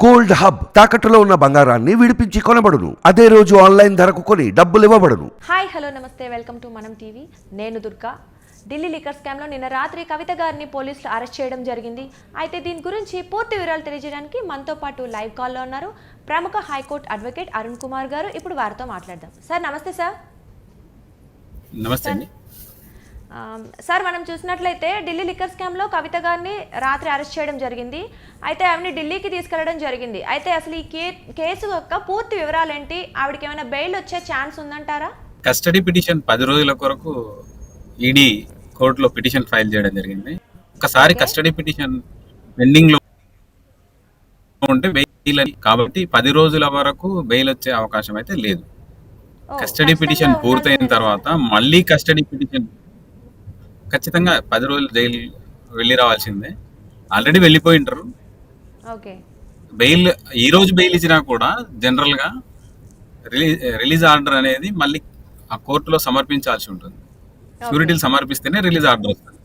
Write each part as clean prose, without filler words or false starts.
Gold hub తాకట్టులో ఉన్న బంగారాన్ని విడిపించి కొనబడును. అదే రోజు ఆన్లైన్ ధరకు కొని డబ్బులు ఇవ్వబడును. హాయ్ హలో నమస్తే, వెల్కమ్ టు మనం టీవీ. నేను దుర్గా. ఢిల్లీ లిక్కర్ స్కామ్లో నిన్న రాత్రి కవిత గారిని పోలీసులు అరెస్ట్ చేయడం జరిగింది. అయితే దీని గురించి పూర్తి వివరాలు తెలియజేయడానికి మనతో పాటు లైవ్ కాల్లో ఉన్నారు ప్రముఖ హైకోర్టు అడ్వకేట్ అరుణ్ కుమార్ గారు. ఇప్పుడు వారితో మాట్లాడదాం. సార్ నమస్తే. సార్ నమస్తే అండి. సార్, మనం చూసినట్లయితే ఢిల్లీ లిక్కర్ స్కామ్లో కవిత గారిని రాత్రి అరెస్ట్ చేయడం జరిగింది. అయితే ఆవిడని ఢిల్లీకి తీసుకెళ్లడం జరిగింది. అయితే అసలు ఈ కేసు యొక్క పూర్తి వివరాలు ఏంటి? ఆవిడకి ఏమైనా బెయిల్ వచ్చే ఛాన్స్ ఉందంటారా? కస్టడీ పిటిషన్ 10 రోజుల కొరకు ఈడీ కోర్టులో పిటిషన్ ఫైల్ చేయడం జరిగింది. ఒకసారి కస్టడీ పిటిషన్ పెండింగ్ లో ఉంటే బెయిల్ కాబట్టి 10 రోజుల వరకు బెయిల్ వచ్చే అవకాశం అయితే లేదు. కస్టడీ పిటిషన్ పూర్తయిన తర్వాత మళ్ళీ కస్టడీ పిటిషన్ ఖచ్చితంగా 10 రోజులు జైలు వెళ్ళి రావాల్సిందే. ఆల్రెడీ వెళ్ళిపోయింటారు. బెయిల్ ఈ రోజు బెయిల్ ఇచ్చినా కూడా జనరల్ గా రిలీజ్ ఆర్డర్ అనేది మళ్ళీ ఆ కోర్టులో సమర్పించాల్సి ఉంటుంది. షూరిటీలు సమర్పిస్తేనే రిలీజ్ ఆర్డర్ వస్తుంది.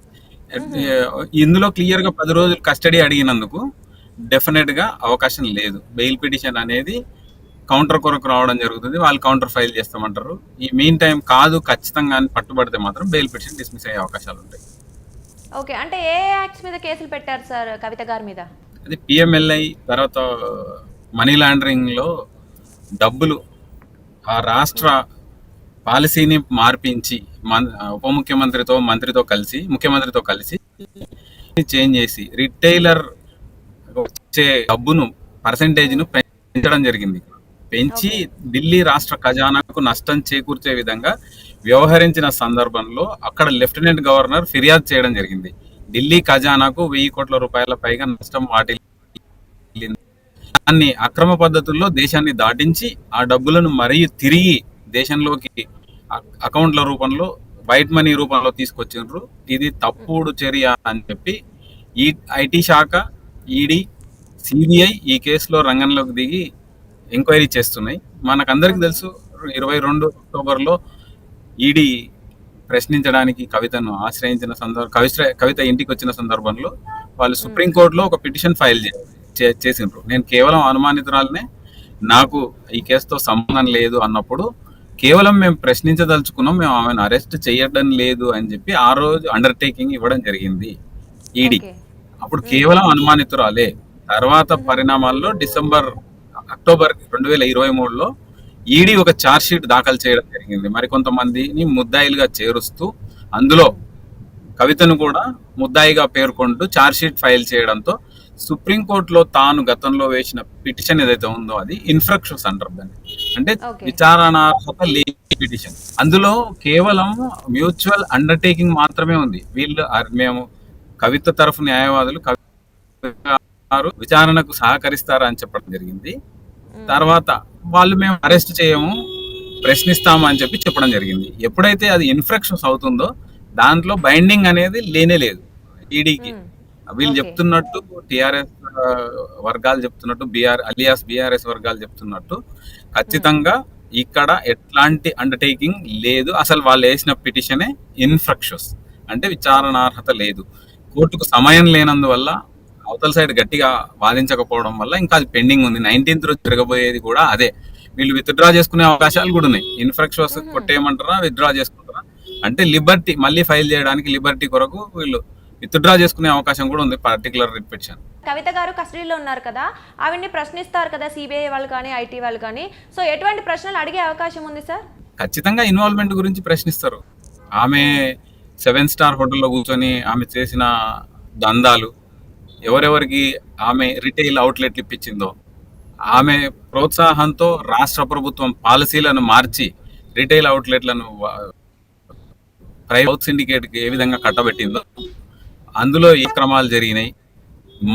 ఇందులో క్లియర్ గా 10 రోజులు కస్టడీ అడిగినందుకు డెఫినెట్ గా అవకాశం లేదు. బెయిల్ పిటిషన్ అనేది కౌంటర్ కొరకు రావడం జరుగుతుంది. వాళ్ళు కౌంటర్ ఫైల్ చేస్తామంటారు. ఈ మీన్ టైం కాదు ఖచ్చితంగా అని పట్టుబడితే మాత్రం బెయిల్ పిటిషన్ డిస్మిస్ అయ్యే అవకాశాలు ఉంటాయి. ఓకే, అంటే ఏ యాక్ట్స్ మీద కేసులు పెట్టారు సార్ కవిత గారి మీద? అది పిఎంఎల్ఐ, తర్వాత మనీ లాండరింగ్ లో డబ్బులు ఆ రాష్ట్ర పాలసీని మార్పించి ఉప ముఖ్యమంత్రితో ముఖ్యమంత్రితో కలిసి చేంజ్ చేసి రిటైలర్ వచ్చే డబ్బును పర్సెంటేజ్ను పెంచడం జరిగింది. పెంచి ఢిల్లీ రాష్ట్ర ఖజానాకు నష్టం చేకూర్చే విధంగా వ్యవహరించిన సందర్భంలో అక్కడ లెఫ్టినెంట్ గవర్నర్ ఫిర్యాదు చేయడం జరిగింది. ఢిల్లీ ఖజానాకు 1000 కోట్ల రూపాయల పైగా నష్టం వాటిల్లింది. దాన్ని అక్రమ పద్ధతుల్లో దేశాన్ని దాటించి ఆ డబ్బులను మరీ తిరిగి దేశంలోకి అకౌంట్ల రూపంలో వైట్ మనీ రూపంలో తీసుకొచ్చిండ్రు. ఇది తప్పుడు చర్య అని చెప్పి ఈ ఐటీ శాఖ, ఈడీ, సిబిఐ ఈ కేసులో రంగంలోకి దిగి ఎంక్వైరీ చేస్తున్నాయి. మనకందరికి తెలుసు 22 అక్టోబర్లో ఈడీ ప్రశ్నించడానికి కవితను ఆశ్రయించిన కవిత ఇంటికి వచ్చిన సందర్భంలో వాళ్ళు సుప్రీంకోర్టులో ఒక పిటిషన్ ఫైల్ చేసిండ్రు. నేను కేవలం అనుమానితురాలనే, నాకు ఈ కేసుతో సంబంధం లేదు అన్నప్పుడు కేవలం మేము ప్రశ్నించదలుచుకున్నాం, మేము ఆమెను అరెస్ట్ చేయడం లేదు అని చెప్పి ఆ రోజు అండర్టేకింగ్ ఇవ్వడం జరిగింది ఈడీ. అప్పుడు కేవలం అనుమానితురాలే. తర్వాత పరిణామాల్లో అక్టోబర్ 2023లో ఈడీ ఒక ఛార్జ్ షీట్ దాఖలు చేయడం జరిగింది. మరికొంతమందిని ముద్దాయిలుగా చేరుస్తూ అందులో కవితను కూడా ముద్దాయిగా పేర్కొంటూ ఛార్జ్ షీట్ ఫైల్ చేయడంతో సుప్రీంకోర్టులో తాను గతంలో వేసిన పిటిషన్ ఏదైతే ఉందో అది ఇన్ఫ్రాక్షన్స్ అంటారు దాన్ని, అంటే విచారణార్హత లేని పిటిషన్. అందులో కేవలం మ్యూచువల్ అండర్టేకింగ్ మాత్రమే ఉంది. మేము కవిత తరఫు న్యాయవాదులు విచారణకు సహకరిస్తారా అని చెప్పడం జరిగింది. తర్వాత వాళ్ళు మేము అరెస్ట్ చేయము, ప్రశ్నిస్తాము అని చెప్పి చెప్పడం జరిగింది. ఎప్పుడైతే అది ఇన్ఫ్రాక్షన్స్ అవుతుందో దాంట్లో బైండింగ్ అనేది లేనే లేదు ఈడీకి. వీళ్ళు చెప్తున్నట్టు, టిఆర్ఎస్ వర్గాలు చెప్తున్నట్టు, బీఆర్ఎస్ వర్గాలు చెప్తున్నట్టు ఖచ్చితంగా ఇక్కడ ఎట్లాంటి అండర్టేకింగ్ లేదు. అసలు వాళ్ళు వేసిన పిటిషనే ఇన్ఫ్రాక్షన్స్, అంటే విచారణార్హత లేదు. కోర్టుకు సమయం లేనందువల్ల, అవతల సైడ్ గట్టిగా వాదించకపోవడం వల్ల ఇంకా అది పెండింగ్ ఉంది. 19th రోజు తిరగబోయేది కూడా అదే. వీళ్ళు విత్డ్రా చేసుకునే అవకాశాలు కూడా ఉన్నాయి. ఇన్ఫ్రాక్షన్స్ కొట్టేయమంటారా, విత్డ్రా చేసుకుంటారా అంటే లిబర్టీ మళ్ళీ ఫైల్ చేయడానికి లిబర్టీ కొరకు వీళ్ళు విత్డ్రా చేసుకునే అవకాశం కూడా ఉంది పర్టికులర్ రిట్ పిటిషన్. కవిత గారు కస్టడీలో ఉన్నారు కదా, ఆవిడ్ని ప్రశ్నిస్తారు కదా సిబిఐ వాళ్ళు కానీ ఐటీ వాళ్ళు కానీ, సో ఎటువంటి ప్రశ్నలు అడిగే అవకాశం ఉంది సార్? ఖచ్చితంగా ఇన్వాల్వ్మెంట్ గురించి ప్రశ్నిస్తారు. ఆమె 7 స్టార్ హోటల్లో కూర్చొని ఆమె చేసిన దందాలు, ఎవరెవరికి ఆమె రిటైల్ అవుట్లెట్లు ఇప్పించిందో, ఆమె ప్రోత్సాహంతో రాష్ట్ర ప్రభుత్వం పాలసీలను మార్చి రిటైల్ అవుట్లెట్లను ప్రైవేట్ సిండికేట్కి ఏ విధంగా కట్టబెట్టిందో, అందులో ఏ క్రమాలు జరిగినాయి,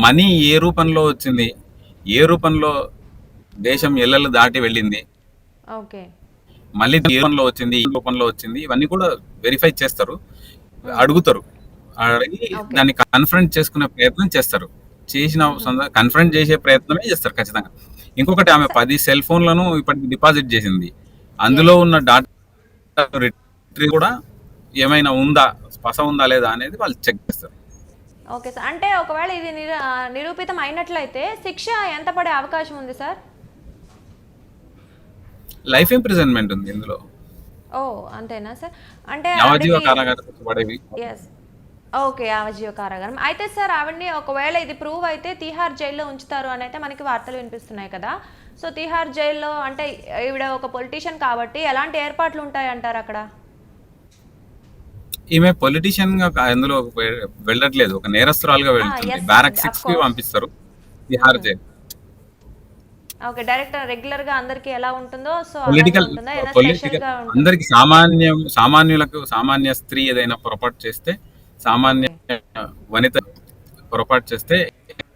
మనీ ఏ రూపంలో వచ్చింది, ఏ రూపంలో దేశం ఎల్లలు దాటి వెళ్ళింది, మళ్ళీ ఏ రూపంలో వచ్చింది, ఈ రూపంలో వచ్చింది, ఇవన్నీ కూడా వెరిఫై చేస్తారు, అడుగుతారు. అడిగి దాన్ని కన్ఫరెంట్ చేసుకునే ప్రయత్నం చేస్తారు. కన్ఫరెంట్ చేసే ప్రయత్నమే చేస్తారు ఖచ్చితంగా. ఇంకొకటి, ఆమె 10 సెల్ ఫోన్లను ఇప్పటికి డిపాజిట్ చేసింది. అందులో ఉన్న డాటా కూడా ఏమైనా ఉందా, స్పశ ఉందా లేదా అనేది వాళ్ళు చెక్ చేస్తారు. Okay sir. అంటే ఒకవేళ ఇది నిరూపితం అయినట్లయితే శిక్ష ఎంత పడే అవకాశం ఉంది సార్? లైఫ్ ఇంప్రిజన్మెంట్ ఉంది ఇందులో, ఓ అంతేనా సార్? అంటే యావజ్జీవ ఆవిడకి కారాగార శిక్ష పడేవి. ఎస్. ఓకే. యావజ్జీవ కారాగారం. అయితే సార్ ఆవిడని ఒకవేళ ఇది ప్రూవ్ అయితే తిహార్ జైల్లో ఉంచుతారు అని అయితే మనకి వార్తలు వినిపిస్తున్నాయి కదా. సో తిహార్ జైల్లో అంటే ఈవిడ ఒక పొలిటీషియన్ కాబట్టి ఎలాంటి ఏర్పాట్లు ఉంటాయంటారు అక్కడ? ఈమె పొలిటీషియన్ గా ఎందులో వెళ్ళట్లేదు, ఒక నేరస్తురాలుగా వెళ్తుంది. ఎస్ బ్యారక్ ఆఫ్ 6 కి కోర్స్. పంపిస్తారు Tihar jail. Okay. Direct regular గా అందరికి ఎలా ఉంటుందో సో అలాగే పొలిటికల్ ఉంటుందా? ఏదైనా స్పెషల్ పొలిటికల్ గా ఉంటుందా? అందరికి సామాన్యులకు, సామాన్య స్త్రీ ఏదైనా పొరపాటు చేస్తే, సామాన్య ఓకే. వనిత పొరపాటు చేస్తే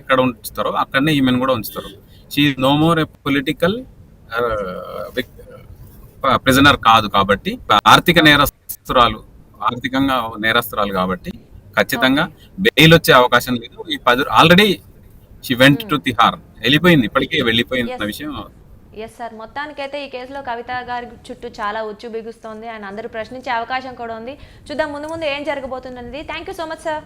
ఎక్కడ ఉంచుతారో అక్కడనే ఈమెను కూడా ఉంచుతారు. She no more a political prisoner కాదు కాబట్టి, ఆర్థికంగా నేరస్తురాలు కాబట్టి ఖచ్చితంగా ఓకే. బెయిల్ వచ్చే అవకాశం లేదు. ఈ 10 already she went to Tihar, వెళ్ళిపోయింది, ఇప్పటికే వెళ్ళిపోయింది అన్న ఎస్. విషయం. Yes sir. మొత్తానికైతే ఈ కేసులో కవిత గారి చుట్టూ చాలా ఉచ్చు బిగుస్తోంది. ఆయన అందరూ ప్రశ్నించే అవకాశం కూడా ఉంది. చూద్దాం ముందు ముందు ఏం జరగబోతుందనేది. Thank you so much sir.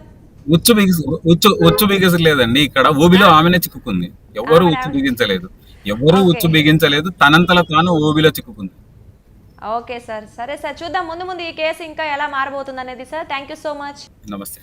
ఉచ్చు బిగించలేదండి, ఇక్కడ ఊబిలో ఆమెనే చిక్కుకుంది. ఎవరు ఆవిడ ఉచ్చు బిగించలేదు, ఎవరు ఓకే. ఉచ్చు బిగించలేదు, తనంతల తాను ఊబిలో చిక్కుకుంది. Okay sir. సరే సార్. చూద్దాం ముందు ముందు ఈ కేసు ఇంకా ఎలా మారబోతుందనేది sir. Thank you so much. నమస్తే.